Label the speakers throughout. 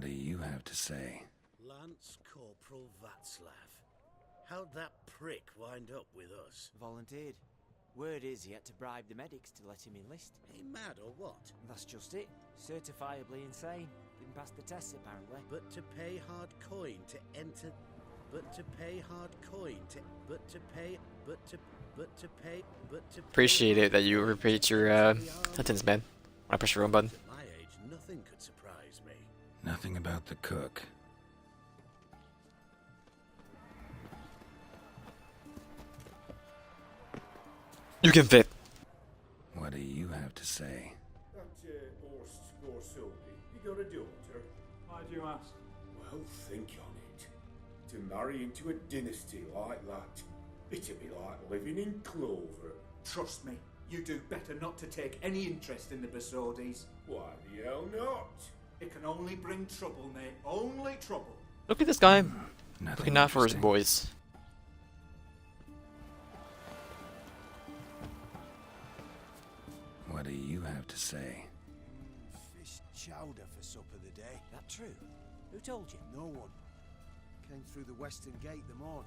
Speaker 1: What do you have to say?
Speaker 2: Lance Corporal Václav. How'd that prick wind up with us?
Speaker 3: Volunteered. Word is he had to bribe the medics to let him enlist.
Speaker 2: He mad or what?
Speaker 3: That's just it. Certifiably insane. Didn't pass the tests apparently.
Speaker 2: But to pay hard coin to enter...
Speaker 4: Appreciate it that you repeat your sentence, man. When I push the wrong button.
Speaker 2: At my age, nothing could surprise me.
Speaker 1: Nothing about the cook.
Speaker 4: You can fit.
Speaker 1: What do you have to say?
Speaker 5: That Horst Scorsone, you got a daughter?
Speaker 6: Why do you ask?
Speaker 5: Well, think on it. To marry into a dynasty like that, it'd be like living in clover.
Speaker 6: Trust me, you do better not to take any interest in the Besodis.
Speaker 5: Why the hell not?
Speaker 6: It can only bring trouble, mate. Only trouble.
Speaker 4: Look at this guy.
Speaker 1: Nothing
Speaker 4: Looking out for his
Speaker 1: interesting.
Speaker 4: boys.
Speaker 1: What do you have to say?
Speaker 7: Fish chowder for supper the day.
Speaker 3: That true? Who told you?
Speaker 7: No one. Came through the western gate the morn.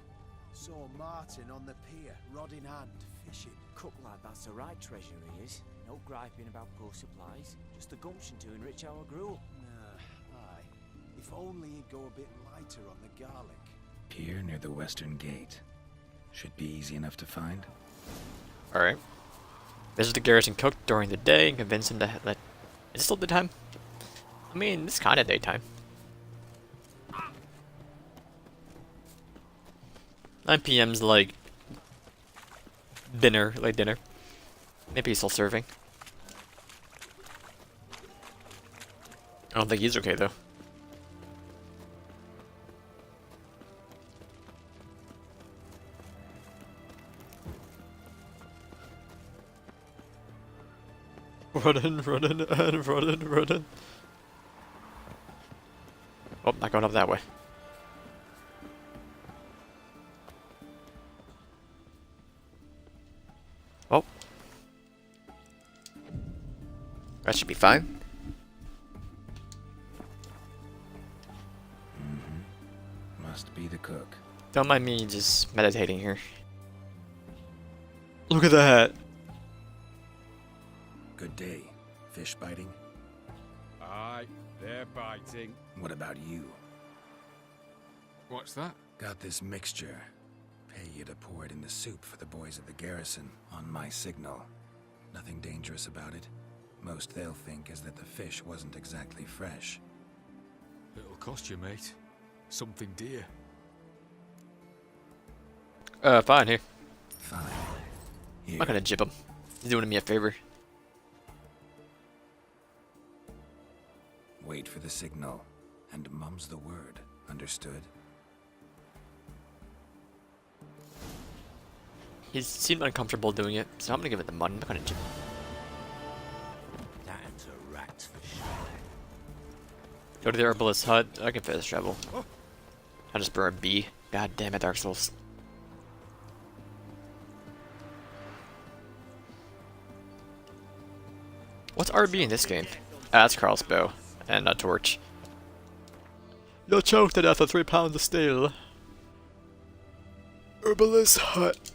Speaker 7: Saw Martin on the pier, rod in hand, fishing.
Speaker 3: Cook lad, that's the right treasure he is. No griping about poor supplies. Just the gumption to enrich our gruel.
Speaker 7: Nah, aye. If only he'd go a bit lighter on the garlic.
Speaker 1: Pier near the western gate. Should be easy enough to find.
Speaker 4: Alright. Visit the garrison cook during the day and convince him to let... Is it still daytime? I mean, it's kind of daytime. 9 p.m.'s like... dinner, late dinner. Maybe he's still serving. I don't think he's okay though. Running, running, and running, running. Oh, not going up that way. Oh. That should be fine.
Speaker 1: Must be the cook.
Speaker 4: Don't mind me just meditating here. Look at that.
Speaker 1: Good day. Fish biting?
Speaker 8: Aye, they're biting.
Speaker 1: What about you?
Speaker 8: What's that?
Speaker 1: Got this mixture. Pay you to pour it in the soup for the boys at the garrison, on my signal. Nothing dangerous about it. Most they'll think is that the fish wasn't exactly fresh.
Speaker 8: It'll cost you, mate. Something dear.
Speaker 4: Fine here.
Speaker 1: Fine.
Speaker 4: I'm
Speaker 1: Here.
Speaker 4: not gonna jib him. He's doing me a favor.
Speaker 1: Wait for the signal, and mum's the word. Understood?
Speaker 4: He seemed uncomfortable doing it, so I'm gonna give it the money. I'm not gonna jib him.
Speaker 2: That's a rat for sure.
Speaker 4: Go to the herbalist's hut. I can fast travel. I'll just burn a bee. God damn it, Dark Souls. What's RB in this game? Ah, that's Carl's bow and a torch. You'll choke to death with 3 pounds of steel. Herbalist's hut.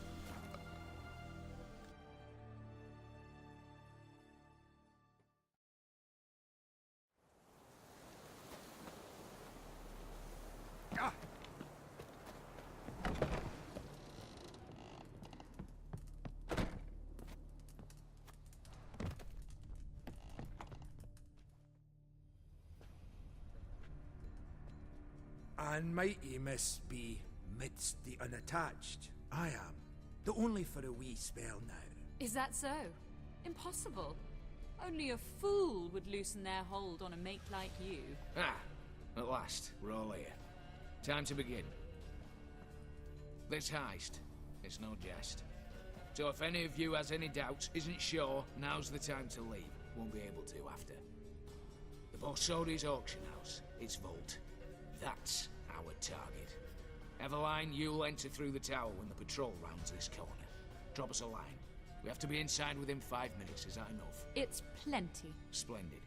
Speaker 7: And mighty must be midst the unattached. I am. Though only for a wee spell now.
Speaker 9: Is that so? Impossible. Only a fool would loosen their hold on a mate like you.
Speaker 10: Ah, at last, we're all here. Time to begin. This heist, it's no jest. So if any of you has any doubts, isn't sure, now's the time to leave. Won't be able to after. The Borsodi's auction house, its vault. That's our target. Everline, you'll enter through the tower when the patrol rounds this corner. Drop us a line. We have to be inside within 5 minutes, is that enough?
Speaker 9: It's plenty.
Speaker 10: Splendid.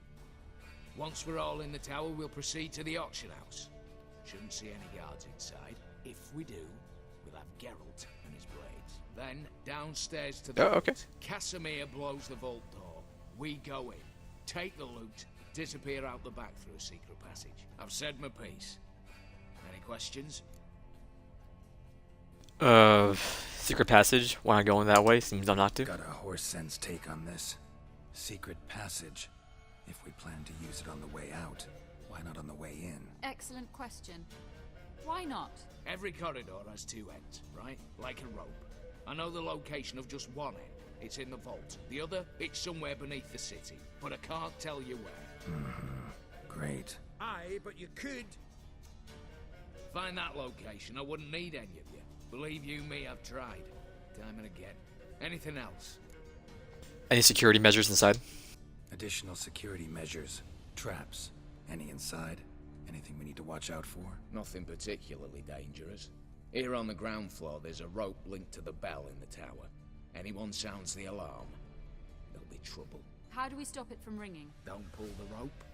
Speaker 10: Once we're all in the tower, we'll proceed to the auction house. Shouldn't see any guards inside. If we do, we'll have Geralt and his blades. Then, downstairs to the vault. Casimir blows the vault door. We go in, take the loot, disappear out the back through a secret passage. I've said my piece. Any questions?
Speaker 4: Secret passage. Why not going that way? Seems I'm not to.
Speaker 1: Got a horse sense take on this. Secret passage. If we plan to use it on the way out, why not on the way in?
Speaker 9: Excellent question. Why not?
Speaker 10: Every corridor has two ends, right? Like a rope. I know the location of just one end. It's in the vault. The other, it's somewhere beneath the city. But I can't tell you where.
Speaker 1: Great.
Speaker 6: Aye, but you could.
Speaker 10: Find that location, I wouldn't need any of you. Believe you me, I've tried. Time and again. Anything else?
Speaker 4: Any security measures inside?
Speaker 1: Additional security measures. Traps. Any inside? Anything we need to watch out for?
Speaker 10: Nothing particularly dangerous. Here on the ground floor, there's a rope linked to the bell in the tower. Anyone sounds the alarm, there'll be trouble.
Speaker 9: How do we stop it from ringing?
Speaker 10: Don't pull the rope.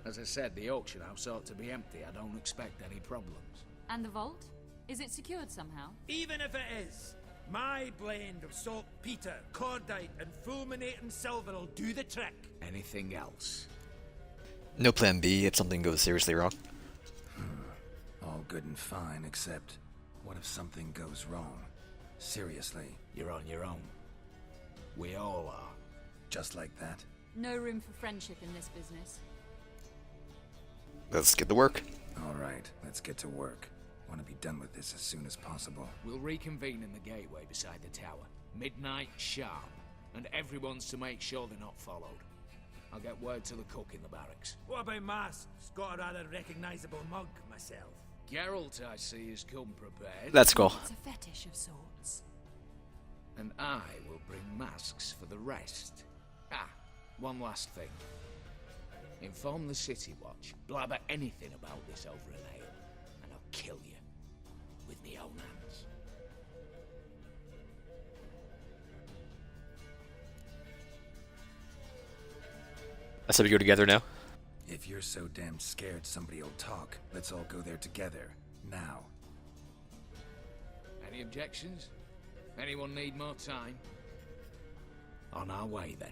Speaker 10: As I said, the auction house ought to be empty. I don't expect any problems.
Speaker 9: And the vault? Is it secured somehow?
Speaker 6: Even if it is, my blend of saltpeter, cordite, and fulminating silver will do the trick.
Speaker 10: Anything else?
Speaker 4: No plan B if something goes seriously wrong.
Speaker 1: All good and fine, except what if something goes wrong? Seriously.
Speaker 10: You're on your own. We all are.
Speaker 1: Just like that?
Speaker 9: No room for friendship in this business.
Speaker 4: Let's get to work.
Speaker 1: Alright, let's get to work. Want to be done with this as soon as possible.
Speaker 10: We'll reconvene in the gateway beside the tower. Midnight sharp. And everyone's to make sure they're not followed. I'll get word to the cook in the barracks.
Speaker 6: What about masks? Got a rather recognisable mug myself.
Speaker 10: Geralt, I see, has come prepared.
Speaker 4: Let's go.
Speaker 9: It's a fetish of sorts.
Speaker 10: And I will bring masks for the rest. Ah, one last thing. Inform the City Watch. Blabber anything about this over an ale, and I'll kill you with my own hands.
Speaker 4: I said we go together now.
Speaker 1: If you're so damn scared somebody'll talk, let's all go there together. Now.
Speaker 10: Any objections? Anyone need more time? On our way, then.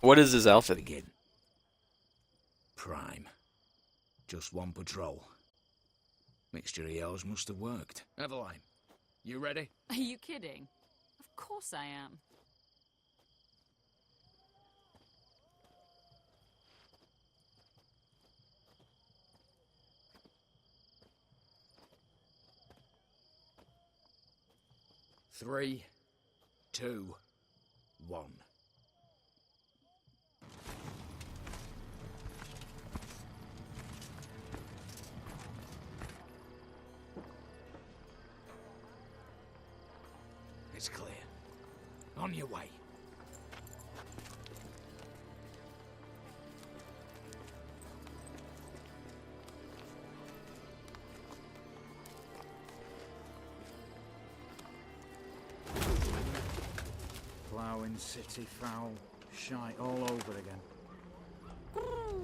Speaker 4: What is his outfit?
Speaker 10: Begin. Prime. Just one patrol. Mixture of yours must have worked. Eveline, you ready?
Speaker 9: Are you kidding? Of course I am.
Speaker 10: Three, 2, 1. It's clear. On your way.
Speaker 11: Ploughing city foul. Shite all over again.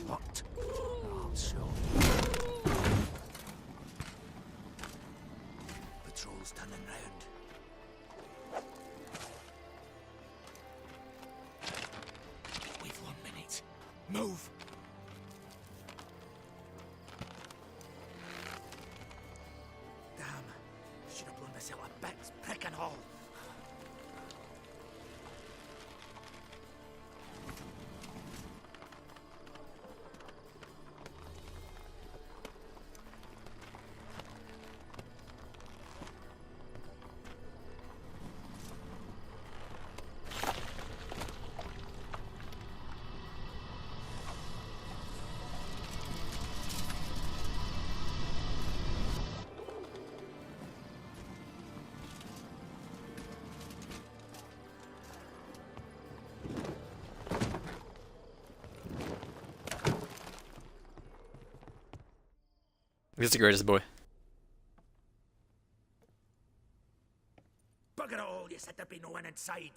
Speaker 10: What? Oh, so. Patrol's turning round. We've 1 minute. Move!
Speaker 6: Damn. Should have blown this out of bits, prick and all.
Speaker 4: He's the greatest boy.
Speaker 6: Bugger it all, you said there'd be no one inside.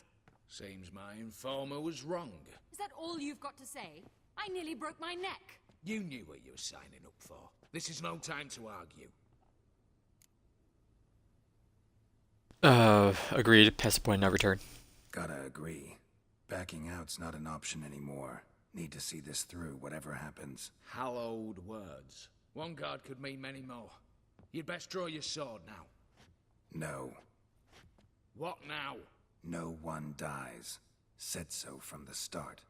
Speaker 10: Seems my informer was wrong.
Speaker 9: Is that all you've got to say? I nearly broke my neck.
Speaker 10: You knew what you were signing up for. This is no time to argue.
Speaker 4: Agreed. Past the point of no return.
Speaker 1: Gotta agree. Backing out's not an option anymore. Need to see this through, whatever happens.
Speaker 10: Hallowed words. One guard could mean many more. You'd best draw your sword now.
Speaker 1: No.
Speaker 10: What now?
Speaker 1: No one dies. Said so from the start.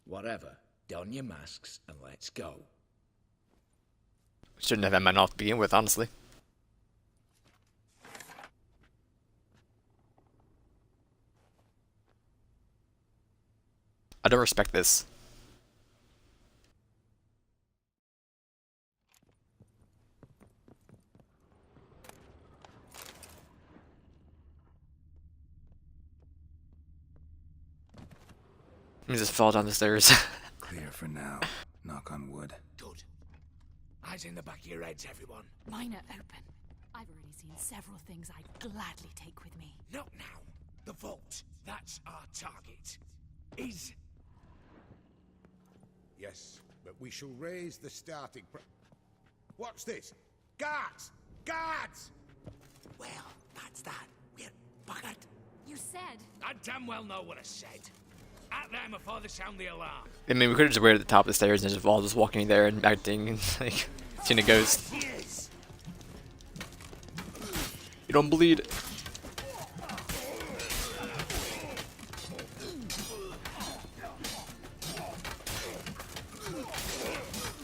Speaker 10: Whatever. Don your masks and let's go.
Speaker 4: Shouldn't have had mine off to begin with, honestly. I don't respect this. Let me just fall down the stairs.
Speaker 1: Clear for now. Knock on wood.
Speaker 10: Good. Eyes in the back of your heads, everyone.
Speaker 9: Mine are open. I've already seen several things I'd gladly take with me.
Speaker 10: Not now. The vault. That's our target. Is...
Speaker 12: Yes, but we shall raise the starting What's this? Guards! Guards!
Speaker 6: Well, that's that. We're buggered.
Speaker 9: You said...
Speaker 10: I damn well know what I said. At them before they sound the alarm.
Speaker 4: I mean, we could have just waited at the top of the stairs and just all just walking there and acting and like seeing a ghost. You don't bleed.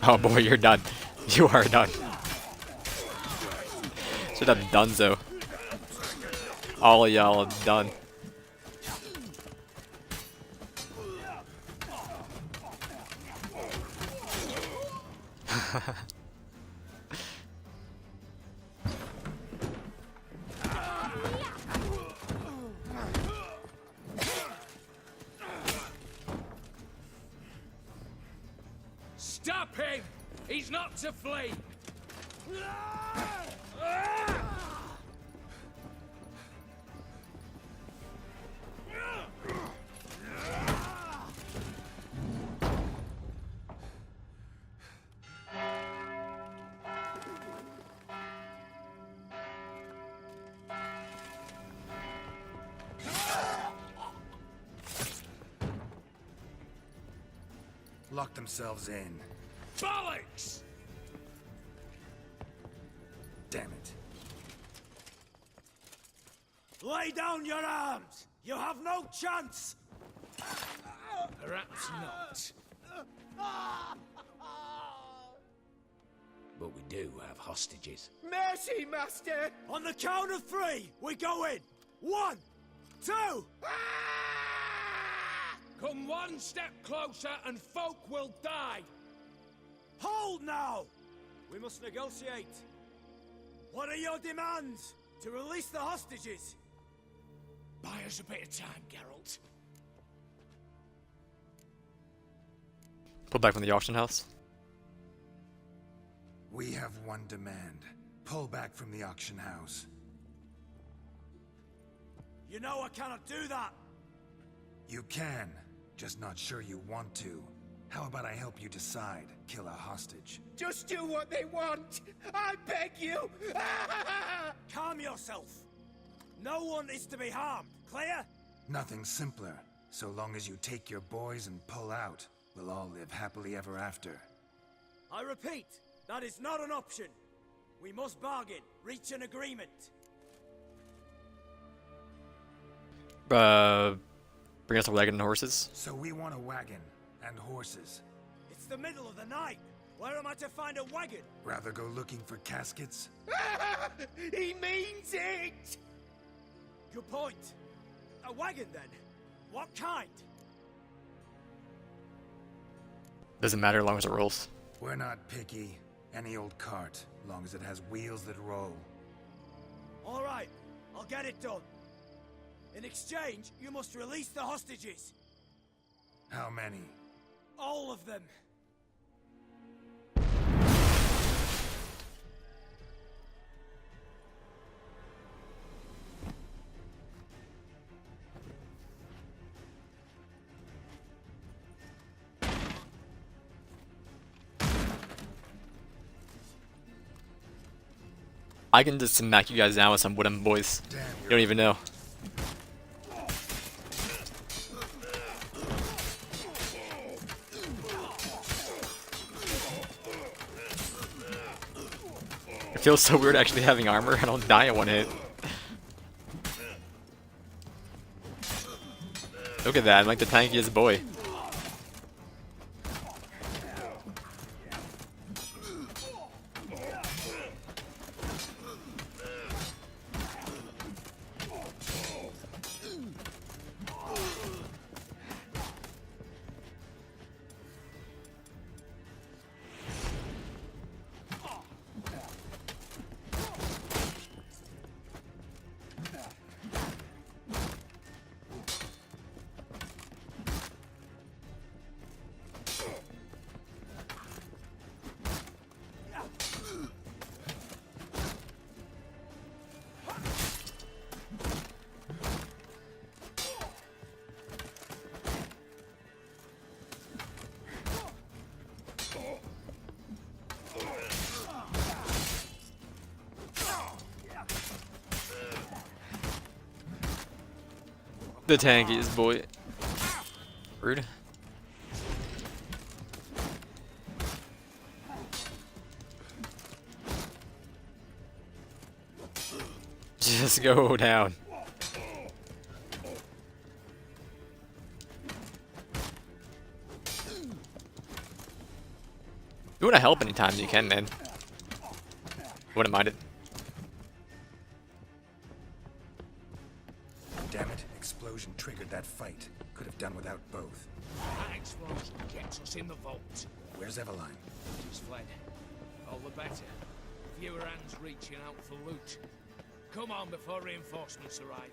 Speaker 4: Oh boy, you're done. You are done. Should have done so. All of y'all are done.
Speaker 10: Stop him! He's not to flee!
Speaker 1: Lock themselves in.
Speaker 10: Bollocks!
Speaker 1: Damn it.
Speaker 6: Lay down your arms! You have no chance!
Speaker 10: Perhaps not. But we do have hostages.
Speaker 6: Mercy, Master! On the count of 3, we go in! 1, 2...
Speaker 10: Come one step closer and folk will die!
Speaker 6: Hold now! We must negotiate. What are your demands? To release the hostages?
Speaker 10: Buy us a bit of time, Geralt.
Speaker 4: Pull back from the auction house.
Speaker 1: We have one demand. Pull back from the auction house.
Speaker 6: You know I cannot do that!
Speaker 1: You can, just not sure you want to. How about I help you decide? Kill a hostage.
Speaker 6: Just do what they want! I beg you! Calm yourself! No one is to be harmed, clear?
Speaker 1: Nothing simpler. So long as you take your boys and pull out, we'll all live happily ever after.
Speaker 6: I repeat, that is not an option. We must bargain, reach an agreement.
Speaker 4: Bring us a wagon and horses.
Speaker 1: So we want a wagon and horses.
Speaker 6: It's the middle of the night. Where am I to find a wagon?
Speaker 1: Rather go looking for caskets?
Speaker 6: He means it! Good point. A wagon, then? What kind?
Speaker 4: Doesn't matter as long as it rolls.
Speaker 1: We're not picky. Any old cart, long as it has wheels that roll.
Speaker 6: All right, I'll get it done. In exchange, you must release the hostages.
Speaker 1: How many?
Speaker 6: All of them.
Speaker 4: I can just smack you guys down with some wooden boys. You don't even know. It feels so weird actually having armor. I don't die in one hit. Look at that, I'm like the tankiest boy. The tankiest boy. Rude. Just go down. You wanna help anytime you can, man. Wouldn't mind it.
Speaker 1: Damn it, explosion triggered that fight. Could have done without both.
Speaker 10: That explosion gets us in the vault.
Speaker 1: Where's Eveline?
Speaker 10: She's fled. All the better. Fewer hands reaching out for loot. Come on before reinforcements arrive.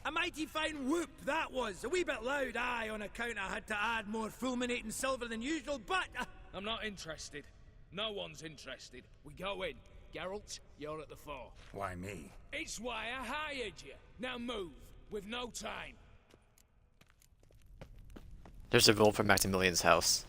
Speaker 6: A mighty fine whoop that was. A wee bit loud, aye, on account I had to add more fulminating silver than usual, but...
Speaker 10: I'm not interested. No one's interested. We go in. Geralt, you're at the fore.
Speaker 1: Why me?
Speaker 10: It's why I hired you. Now move. We've no time.
Speaker 4: There's a vault from Maximilian's house.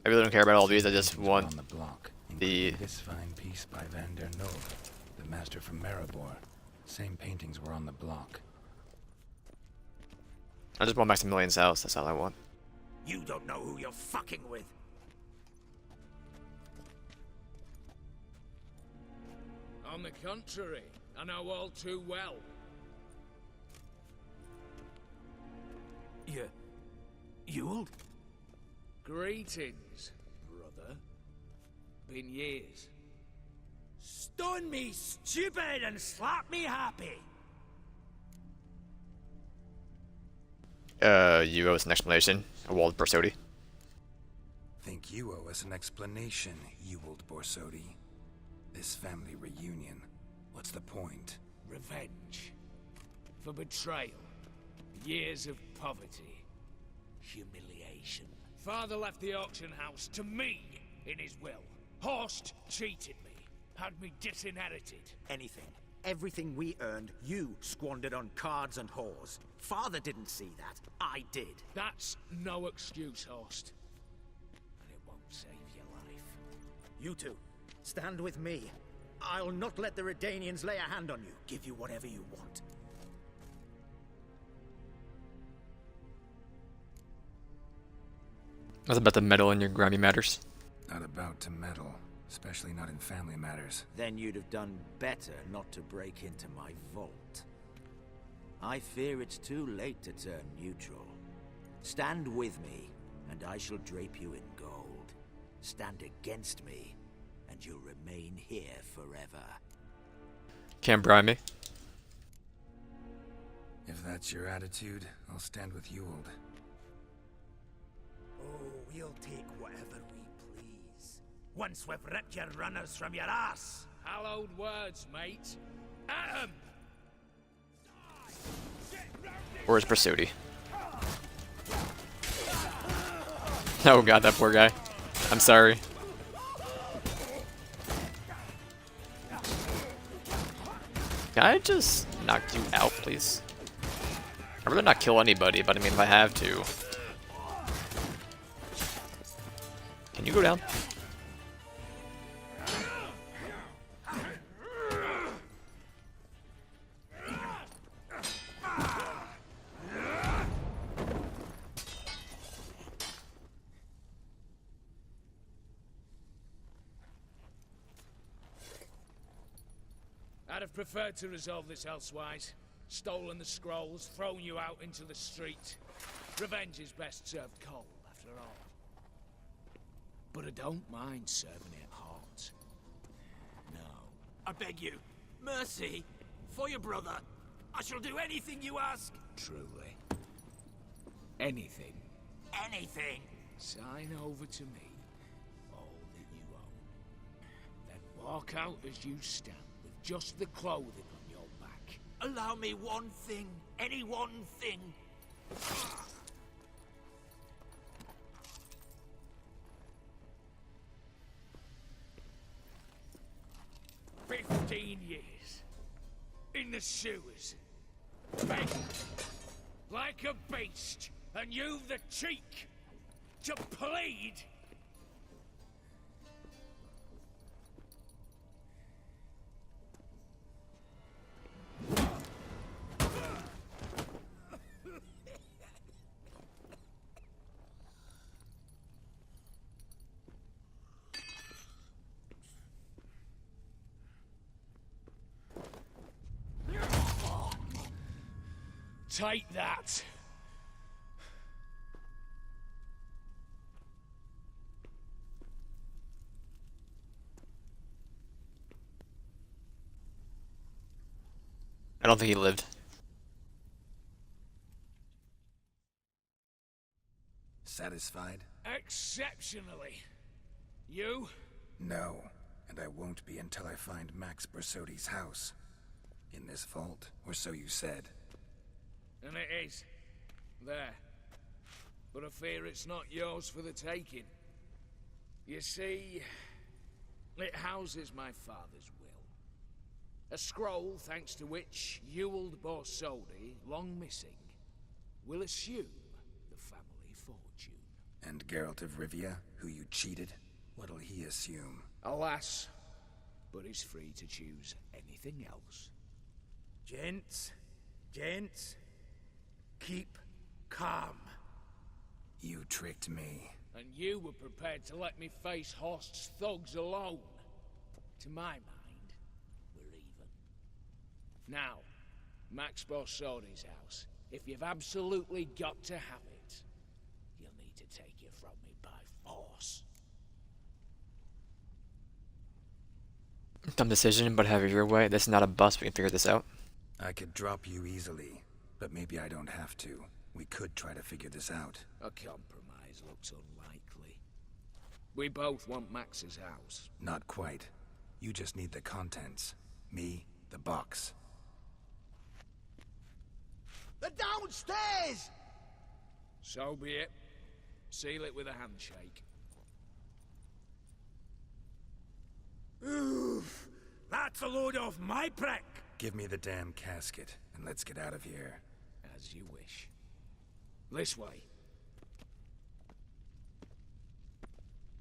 Speaker 4: I really don't care about all these, I just want
Speaker 1: on the block.
Speaker 4: the...
Speaker 1: This fine piece by Van der Nove, the master from Maribor. Same paintings were on the block.
Speaker 4: I just want Maximilian's house, that's all I want.
Speaker 6: You don't know who you're fucking with.
Speaker 10: On the contrary, I know all too well.
Speaker 6: Ewald?
Speaker 10: Greetings, brother. Been years.
Speaker 6: Stone me stupid and slap me happy.
Speaker 4: You owe us an explanation. Ewald Borsodi.
Speaker 1: Think you owe us an explanation, Ewald Borsodi. This family reunion, what's the point?
Speaker 10: Revenge. For betrayal. Years of poverty. Humiliation. Father left the auction house to me in his will. Horst cheated me. Had me disinherited.
Speaker 13: Anything. Everything we earned, you squandered on cards and whores. Father didn't see that. I did.
Speaker 10: That's no excuse, Horst. And it won't save your life.
Speaker 13: You two, stand with me. I'll not let the Redanians lay a hand on you. Give you whatever you want.
Speaker 4: I was about to meddle in your grimy matters.
Speaker 1: Not about to meddle, especially not in family matters.
Speaker 13: Then you'd have done better not to break into my vault. I fear it's too late to turn neutral. Stand with me, and I shall drape you in gold. Stand against me, and you'll remain here forever.
Speaker 4: Can't bribe me.
Speaker 1: If that's your attitude, I'll stand with Ewald.
Speaker 6: Oh, we'll take whatever we please. Once we've ripped your runners from your ass.
Speaker 10: Hallowed words, mate. At 'em!
Speaker 4: Where's Pursuity? Oh god, that poor guy. I'm sorry. Can I just knock you out, please? I'd rather not kill anybody, but I mean, if I have to. Can you go down?
Speaker 10: I'd have preferred to resolve this elsewise. Stolen the scrolls, thrown you out into the street. Revenge is best served cold, after all. But I don't mind serving it hot. No.
Speaker 6: I beg you, mercy, for your brother. I shall do anything you ask.
Speaker 10: Truly. Anything.
Speaker 6: Anything.
Speaker 10: Sign over to me all that you own. Then walk out as you stand, with just the clothing on your back.
Speaker 6: Allow me one thing, any one thing.
Speaker 10: 15 years. In the sewers. Begging. Like a beast. And you've the cheek to plead. Take that.
Speaker 4: I don't think he lived.
Speaker 1: Satisfied?
Speaker 10: Exceptionally. You?
Speaker 1: No, and I won't be until I find Max Bersodi's house. In this vault, or so you said.
Speaker 10: And it is. There. But I fear it's not yours for the taking. You see, it houses my father's will. A scroll thanks to which Ewald Borsodi, long missing, will assume the family fortune.
Speaker 1: And Geralt of Rivia, who you cheated, what'll he assume?
Speaker 10: Alas, but he's free to choose anything else.
Speaker 6: Gents, keep calm.
Speaker 1: You tricked me.
Speaker 10: And you were prepared to let me face Horst's thugs alone. To my mind, we're even. Now, Max Borsodi's house. If you've absolutely got to have it, you'll need to take it from me by force.
Speaker 4: Dumb decision, but have it your way. This is not a bust. We can figure this out.
Speaker 1: I could drop you easily, but maybe I don't have to. We could try to figure this out.
Speaker 10: A compromise looks unlikely. We both want Max's house.
Speaker 1: Not quite. You just need the contents. Me, the box.
Speaker 6: They're downstairs!
Speaker 10: So be it. Seal it with a handshake.
Speaker 6: Oof! That's a load off my prick!
Speaker 1: Give me the damn casket, and let's get out of here.
Speaker 10: As you wish. This way.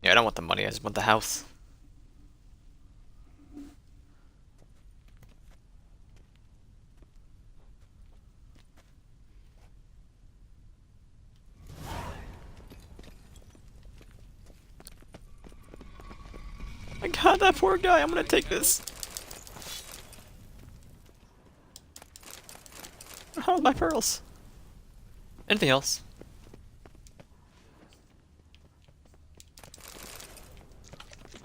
Speaker 4: Yeah, I don't want the money. I just want the house. My god, that poor guy. I'm gonna take this. Oh, my pearls. Anything else?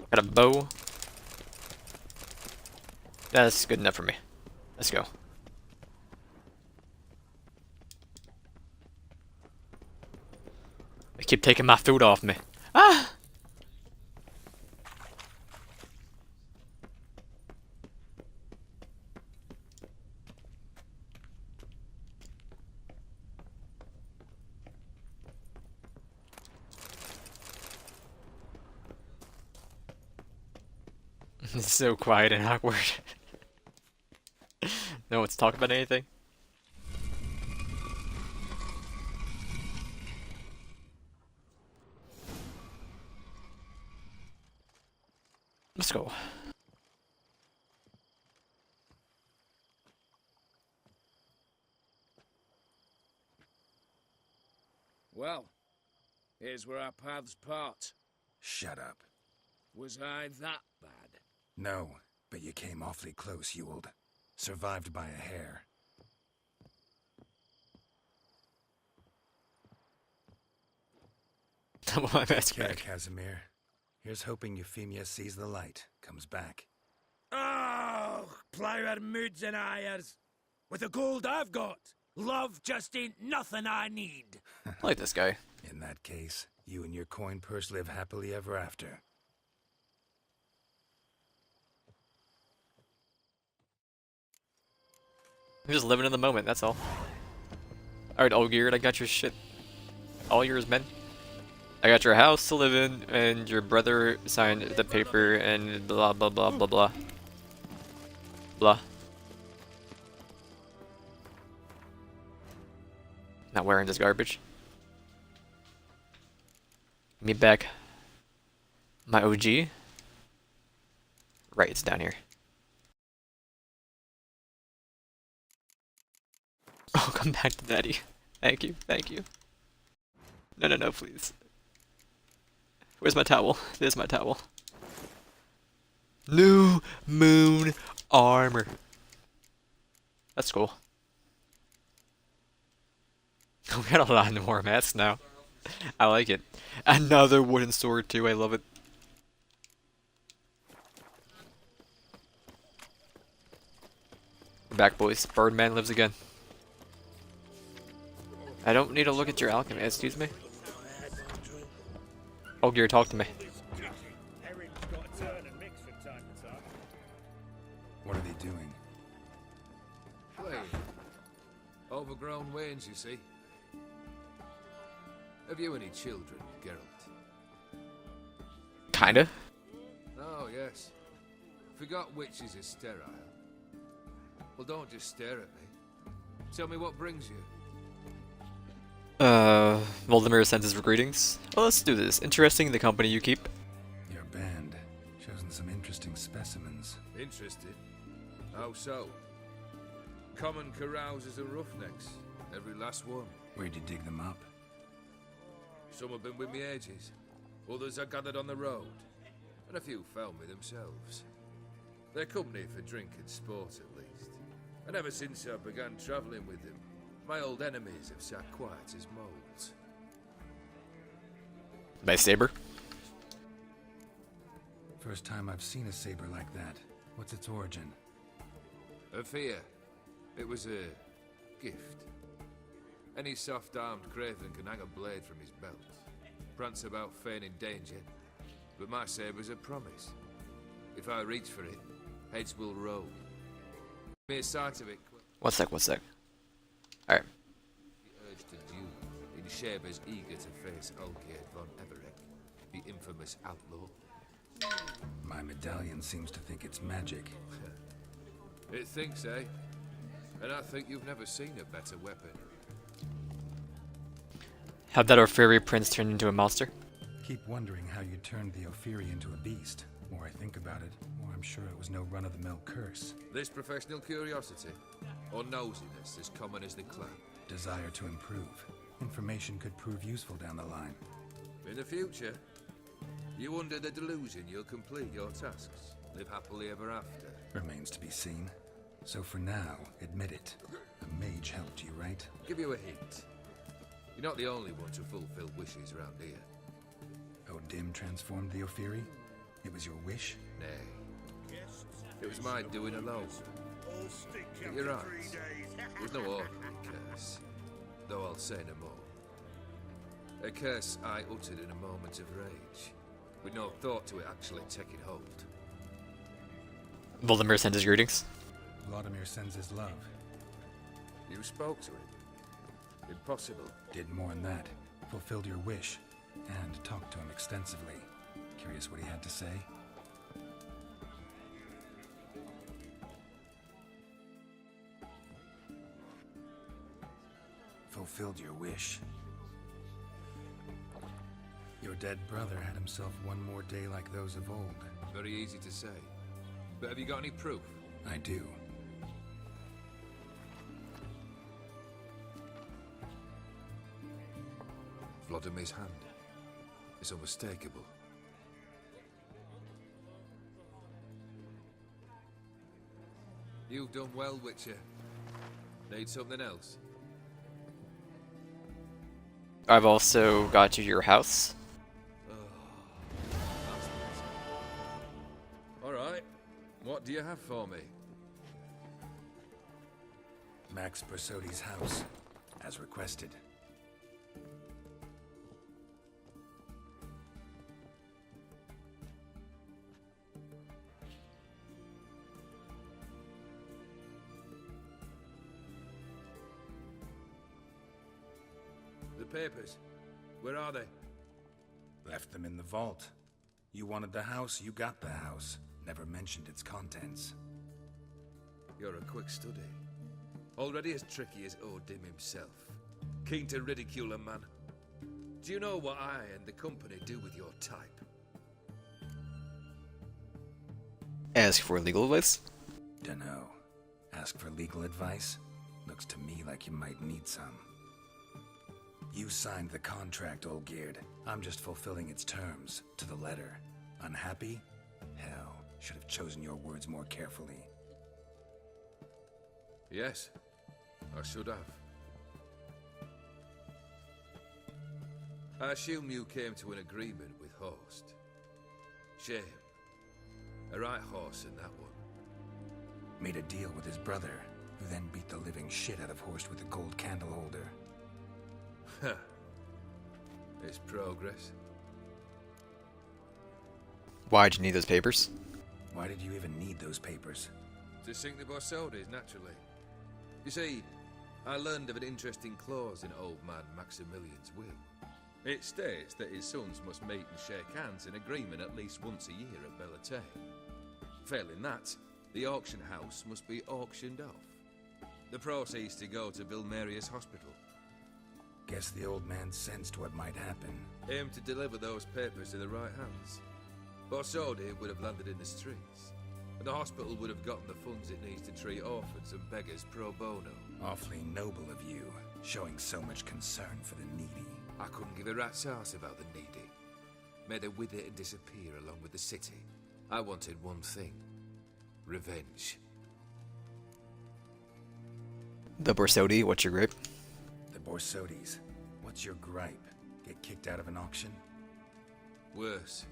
Speaker 4: Got a bow. That's good enough for me. Let's go. They keep taking my food off me. Ah! It's so quiet and awkward. No one's talking about anything. Let's go.
Speaker 10: Well, here's where our paths part.
Speaker 1: Shut up.
Speaker 10: Was I that bad?
Speaker 1: No, but you came awfully close, Ewald. Survived by a hair.
Speaker 4: My best
Speaker 1: Care,
Speaker 4: back.
Speaker 1: Casimir. Here's hoping Euphemia sees the light, comes back.
Speaker 6: Oh, plougher moods and hires. With the gold I've got, love just ain't nothing I need.
Speaker 4: I like this guy.
Speaker 1: In that case, you and your coin purse live happily ever after.
Speaker 4: I'm just living in the moment, that's all. Alright, Olgierd, I got your shit. All yours, man. I got your house to live in, and your brother signed the paper, and blah blah blah blah blah. Blah. Not wearing this garbage. Give me back my OG. Right, it's down here. Oh, come back to daddy. Thank you, thank you. No, no, no, please. Where's my towel? There's my towel. New moon armor. That's cool. We got a lot more masks now. I like it. Another wooden sword too, I love it. We're back, boys. Birdman lives again. I don't need to look at your alchemy, excuse me. Oh, Gear, talk to me.
Speaker 1: What are they doing?
Speaker 10: Playing. Overgrown wains, you see. Have you any children, Geralt?
Speaker 4: Kinda.
Speaker 10: Oh, yes. Forgot witches is sterile. Well, don't just stare at me. Tell me what brings you.
Speaker 4: Voldemort sends his greetings. Well, let's do this. Interesting, the company you keep.
Speaker 1: Your band. Chosen some interesting specimens.
Speaker 10: Interested? How so? Common carousers and roughnecks. Every last one.
Speaker 1: Where'd you dig them up?
Speaker 10: Some have been with me ages. Others I gathered on the road. And a few found me themselves. They're company for drink and sport, at least. And ever since I began travelling with them, my old enemies have sat quiet as moles.
Speaker 4: My saber.
Speaker 1: First time I've seen a saber like that. What's its origin?
Speaker 10: A fear. It was a gift. Any soft-armed craven can hang a blade from his belt. Prance about feigning danger. But my saber's a promise. If I reach for it, heads will roll. Mere sight of it...
Speaker 4: One sec, one sec. Alright.
Speaker 10: The urge to duel in Shaber's eager to face Olgierd von Everec, the infamous outlaw.
Speaker 1: My medallion seems to think it's magic.
Speaker 10: It thinks, eh? And I think you've never seen a better weapon.
Speaker 4: Have that Orphery prince turned into a monster?
Speaker 1: Keep wondering how you turned the Ophiri into a beast. The more I think about it, the more I'm sure it was no run-of-the-mill curse.
Speaker 10: This professional curiosity, or nosiness as common as the clay.
Speaker 1: Desire to improve. Information could prove useful down the line.
Speaker 10: In the future, you under the delusion you'll complete your tasks, live happily ever after.
Speaker 1: Remains to be seen. So for now, admit it. A mage helped you, right?
Speaker 10: Give you a hint. You're not the only one to fulfill wishes around here.
Speaker 1: O'Dim transformed the Ophiri? It was your wish?
Speaker 10: Nay. It was my doing alone.
Speaker 14: But you're right. It was no ordinary curse, though I'll say no more. A curse I uttered in a moment of rage, with no thought to it actually taking hold.
Speaker 4: Voldemort sends his greetings.
Speaker 1: Vladimir sends his love.
Speaker 14: You spoke to him? Impossible.
Speaker 1: Did more than that. Fulfilled your wish, and talked to him extensively. Curious what he had to say? Fulfilled your wish. Your dead brother had himself one more day like those of old.
Speaker 14: Very easy to say. But have you got any proof?
Speaker 1: I do.
Speaker 14: Vladimir's hand. It's unmistakable. You've done well, Witcher. Need something else?
Speaker 4: I've also got you your house.
Speaker 14: Alright. What do you have for me?
Speaker 1: Max Bersodi's house, as requested.
Speaker 14: The papers. Where are they?
Speaker 1: Left them in the vault. You wanted the house, you got the house. Never mentioned its contents.
Speaker 14: You're a quick study. Already as tricky as Odim himself. Keen to ridicule a man. Do you know what I and the company do with your type?
Speaker 4: Ask for legal advice?
Speaker 1: Dunno. Ask for legal advice? Looks to me like you might need some. You signed the contract, Olgierd. I'm just fulfilling its terms, to the letter. Unhappy? Hell, should have chosen your words more carefully.
Speaker 14: Yes, I should have. I assume you came to an agreement with Horst. Shame. A right horse in that one.
Speaker 1: Made a deal with his brother, who then beat the living shit out of Horst with a gold candle holder.
Speaker 14: Huh. It's progress.
Speaker 4: Why'd you need those papers?
Speaker 1: Why did you even need those papers?
Speaker 14: To sink the Borsodis, naturally. You see, I learned of an interesting clause in old man Maximilian's will. It states that his sons must meet and shake hands in agreement at least once a year at Bellatane. Failing that, the auction house must be auctioned off. The proceeds to go to Vilmerius Hospital.
Speaker 1: Guess the old man sensed what might happen.
Speaker 14: Aimed to deliver those papers to the right hands. Borsodi would have landed in the streets, and the hospital would have gotten the funds it needs to treat orphans and beggars pro bono.
Speaker 1: Awfully noble of you, showing so much concern for the needy.
Speaker 14: I couldn't give a rat's ass about the needy. May they wither and disappear along with the city. I wanted one thing. Revenge.
Speaker 4: The Borsodi, what's your gripe?
Speaker 1: The Borsodis. What's your gripe? Get kicked out of an auction?
Speaker 14: Worse.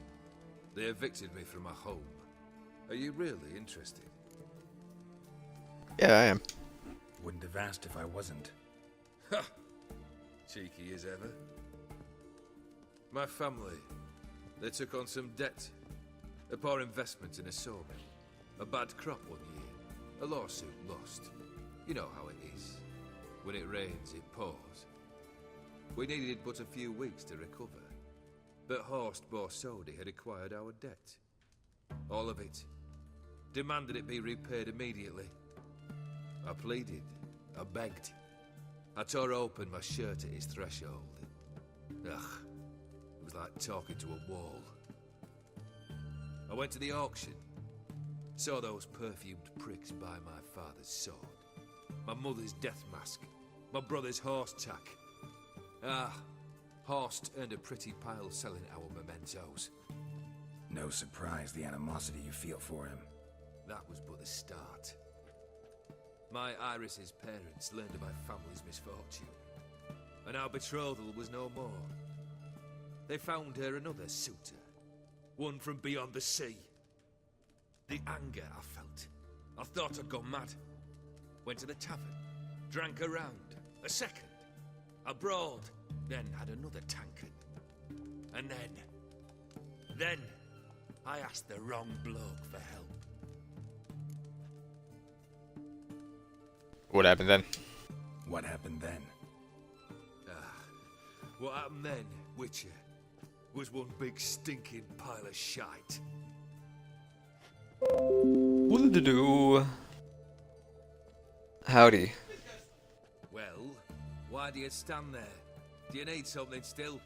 Speaker 14: They evicted me from my home. Are you really interested?
Speaker 4: Yeah, I am.
Speaker 1: Wouldn't have asked if I wasn't.
Speaker 14: Ha! Cheeky as ever. My family, they took on some debt. A poor investment in a sawmill. A bad crop one year. A lawsuit lost. You know how it is. When it rains, it pours. We needed but a few weeks to recover. But Horst Borsodi had acquired our debt. All of it. Demanded it be repaid immediately. I pleaded. I begged. I tore open my shirt at his threshold. Ugh. It was like talking to a wall. I went to the auction. Saw those perfumed pricks buy my father's sword. My mother's death mask. My brother's horse tack. Ah, Horst earned a pretty pile selling our mementos.
Speaker 1: No surprise the animosity you feel for him.
Speaker 14: That was but the start. My Iris's parents learned of my family's misfortune, and our betrothal was no more. They found her another suitor, one from beyond the sea. The anger I felt, I thought I'd gone mad. went to the tavern, drank a round, a second, abroad, then had another tankard. And then I asked the wrong bloke for help.
Speaker 4: What happened then?
Speaker 1: What happened then?
Speaker 14: What happened then, Witcher, was one big stinking pile of shite.
Speaker 4: What did you do? Howdy.
Speaker 14: Well, why do you stand there? Do you need something still?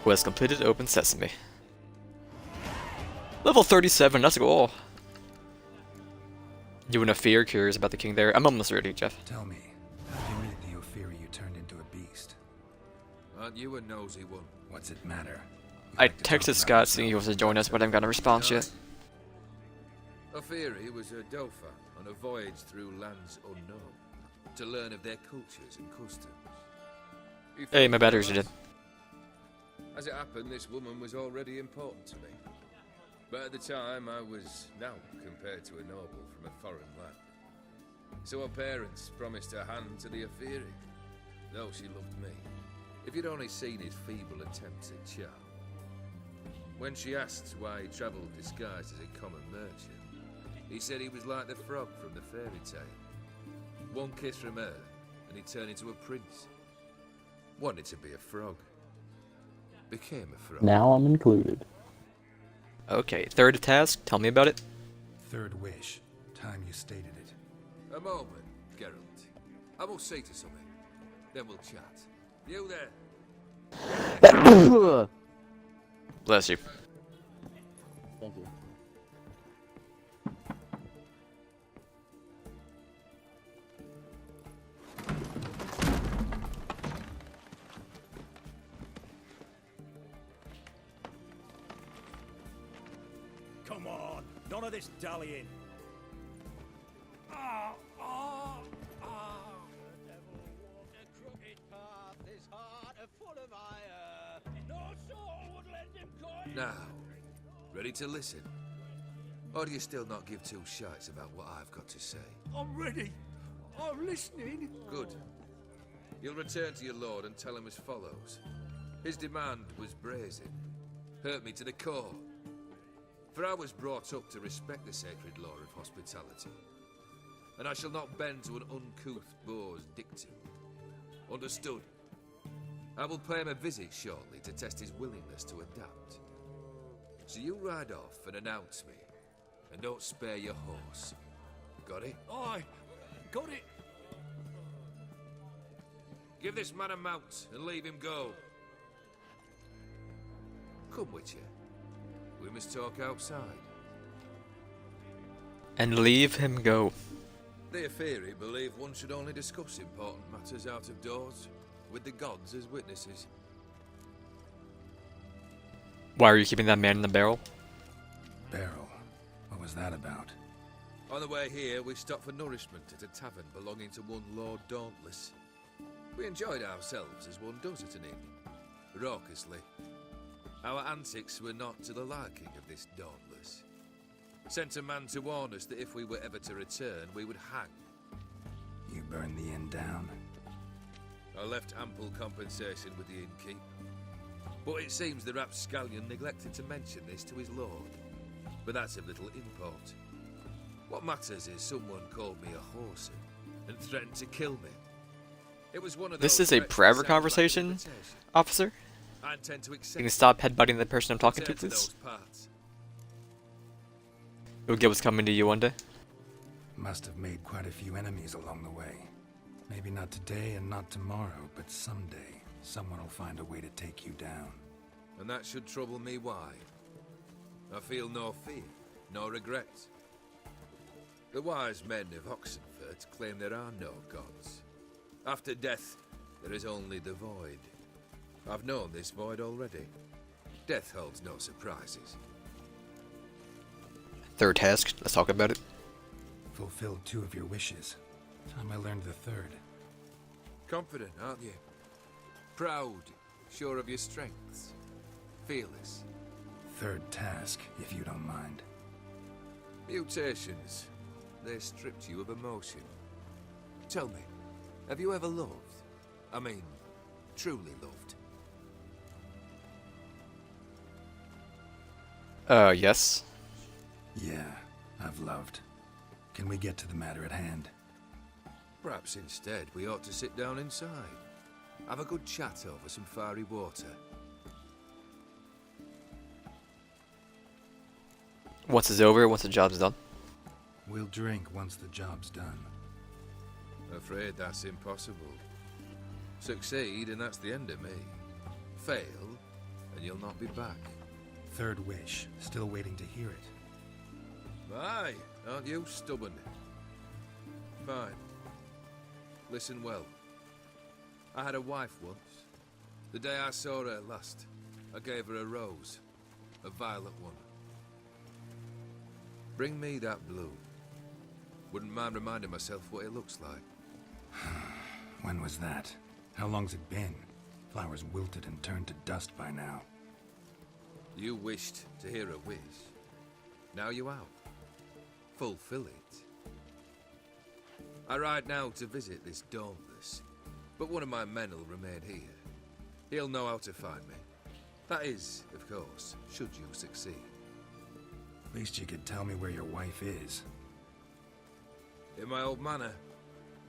Speaker 4: Quest completed, open sesame. Level 37, let's go. You and Ophir curious about the king there? I'm almost ready, Jeff.
Speaker 1: Tell me, how did you meet the Ophir you turned into a beast?
Speaker 14: Aren't you a nosy one?
Speaker 1: What's it matter?
Speaker 4: I texted Scott saying he was to join us, but I haven't got a response yet.
Speaker 14: Ophiri was a Dauphin on a voyage through lands unknown to learn of their cultures and customs.
Speaker 4: Hey, my batteries are dead.
Speaker 14: As it happened, this woman was already important to me. But at the time, I was now compared to a noble from a foreign land. So her parents promised her hand to the Ophiri, though she loved me. If you'd only seen his feeble attempts at charm. When she asked why he travelled disguised as a common merchant, he said he was like the frog from the fairy tale. One kiss from her, and he turned into a prince. Wanted to be a frog. Became a frog.
Speaker 15: Now I'm included.
Speaker 4: Okay, third task, tell me about it.
Speaker 1: Third wish. Time you stated it.
Speaker 14: A moment, Geralt. I will say to something. Then we'll chat. You there.
Speaker 4: Bless you.
Speaker 15: Thank you.
Speaker 6: Come on, none of this dallying. Ah, ah, ah. The devil walked a crooked path, his heart full of ire. No soul would lend him coin.
Speaker 14: Now, ready to listen? Or do you still not give two shites about what I've got to say?
Speaker 6: I'm ready. I'm listening.
Speaker 14: Good. You'll return to your lord and tell him as follows. His demand was brazen. Hurt me to the core. For I was brought up to respect the sacred law of hospitality. And I shall not bend to an uncouth boor's dictum. Understood? I will pay him a visit shortly to test his willingness to adapt. So you ride off and announce me. And don't spare your horse. Got it?
Speaker 6: Aye, got it.
Speaker 14: Give this man a mount and leave him go. Come, Witcher. We must talk outside.
Speaker 4: And leave him go.
Speaker 14: The Ophiri believe one should only discuss important matters out of doors, with the gods as witnesses.
Speaker 4: Why are you keeping that man in the barrel?
Speaker 1: Barrel? What was that about?
Speaker 14: On the way here, we stopped for nourishment at a tavern belonging to one Lord Dauntless. We enjoyed ourselves as one does at an inn, raucously. Our antics were not to the liking of this Dauntless. Sent a man to warn us that if we were ever to return, we would hang.
Speaker 1: You burned the inn down?
Speaker 14: I left ample compensation with the innkeep. But it seems the rapscallion neglected to mention this to his lord. But that's of little import. What matters is someone called me a whoreson and threatened to kill me. It was one of
Speaker 4: This
Speaker 14: those
Speaker 4: is a
Speaker 14: threats that
Speaker 4: private
Speaker 14: sound like
Speaker 4: conversation,
Speaker 14: invitation.
Speaker 4: officer?
Speaker 14: I intend to accept
Speaker 4: Can you stop headbutting the person I'm talking to,
Speaker 14: return
Speaker 4: please?
Speaker 14: those parts.
Speaker 4: You'll get what's coming to you one day.
Speaker 1: Must have made quite a few enemies along the way. Maybe not today and not tomorrow, but someday, someone will find a way to take you down.
Speaker 14: And that should trouble me why? I feel no fear, no regret. The wise men of Oxenfurt claim there are no gods. After death, there is only the void. I've known this void already. Death holds no surprises.
Speaker 4: Third task, let's talk about it.
Speaker 1: Fulfilled 2 of your wishes. Time I learned the third.
Speaker 14: Confident, aren't you? Proud, sure of your strengths. Fearless.
Speaker 1: third task, if you don't mind.
Speaker 14: Mutations. They stripped you of emotion. Tell me, have you ever loved? I mean, truly loved?
Speaker 4: Yes.
Speaker 1: Yeah, I've loved. Can we get to the matter at hand?
Speaker 14: Perhaps instead we ought to sit down inside. Have a good chat over some fiery water.
Speaker 4: Once it's over, once the job's done.
Speaker 1: We'll drink once the job's done.
Speaker 14: Afraid that's impossible. Succeed and that's the end of me. Fail and you'll not be back.
Speaker 1: Third wish. Still waiting to hear it.
Speaker 14: Aye, aren't you stubborn? Fine. Listen well. I had a wife once. The day I saw her last, I gave her a rose. A violet one. Bring me that blue. Wouldn't mind reminding myself what it looks like.
Speaker 1: When was that? How long's it been? Flowers wilted and turned to dust by now.
Speaker 14: You wished to hear a wish. Now you have. Fulfill it. I ride now to visit this Dauntless, but one of my men will remain here. He'll know how to find me. That is, of course, should you succeed.
Speaker 1: At least you could tell me where your wife is.
Speaker 14: In my old manor,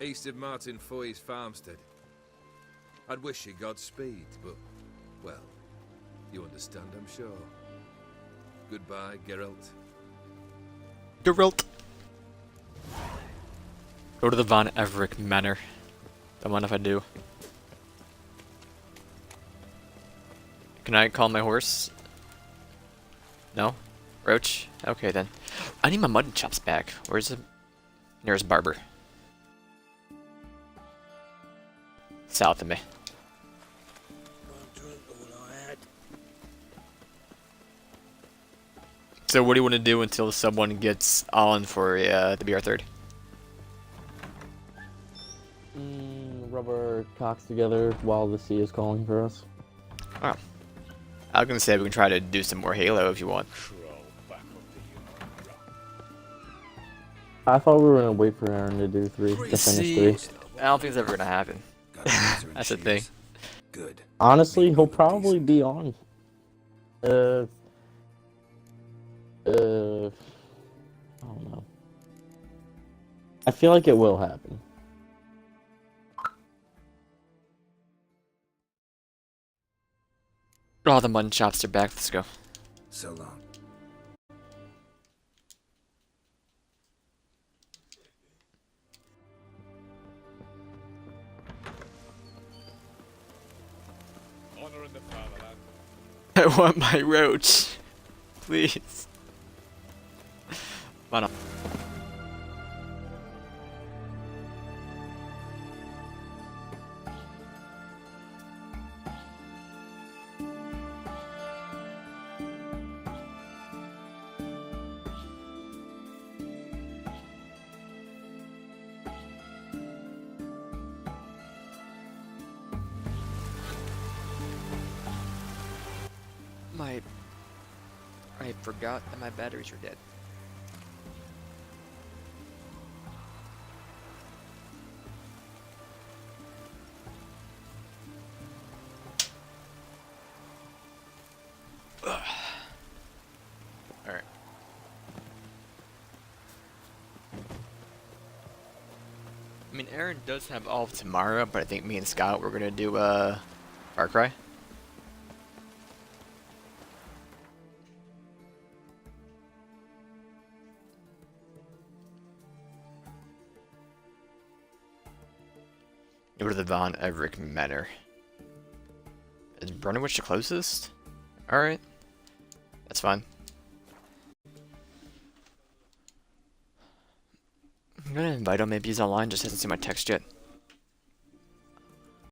Speaker 14: east of Martin Foy's farmstead. I'd wish you Godspeed, but, well, you understand, I'm sure. Goodbye, Geralt.
Speaker 4: Geralt. Go to the Von Everett Manor. Don't mind if I do. Can I call my horse? No? Roach? Okay then. I need my mutton chops back. Where's the nearest barber? South of me. So what do you want to do until someone gets on for the BR3rd?
Speaker 15: Rub our cocks together while the sea is calling for us.
Speaker 4: Oh. I was gonna say we can try to do some more Halo if you want.
Speaker 15: I thought we were gonna wait for Aaron to do to finish 3.
Speaker 4: I don't think it's ever gonna happen. That's the thing.
Speaker 1: Good.
Speaker 15: Honestly, he'll probably be on. I don't know. I feel like it will happen.
Speaker 4: Oh, the mutton chops are back. Let's go.
Speaker 1: So long.
Speaker 6: Honor in the fatherland.
Speaker 4: I want my roach. Please. Why not? I forgot that my batteries are dead. Alright. I mean, Aaron does have all of tomorrow, but I think me and Scott we're gonna do Far Cry. Go to the Von Everett Manor. Is Brunwich the closest? Alright. That's fine. I'm gonna invite him, maybe he's online, just hasn't seen my text yet.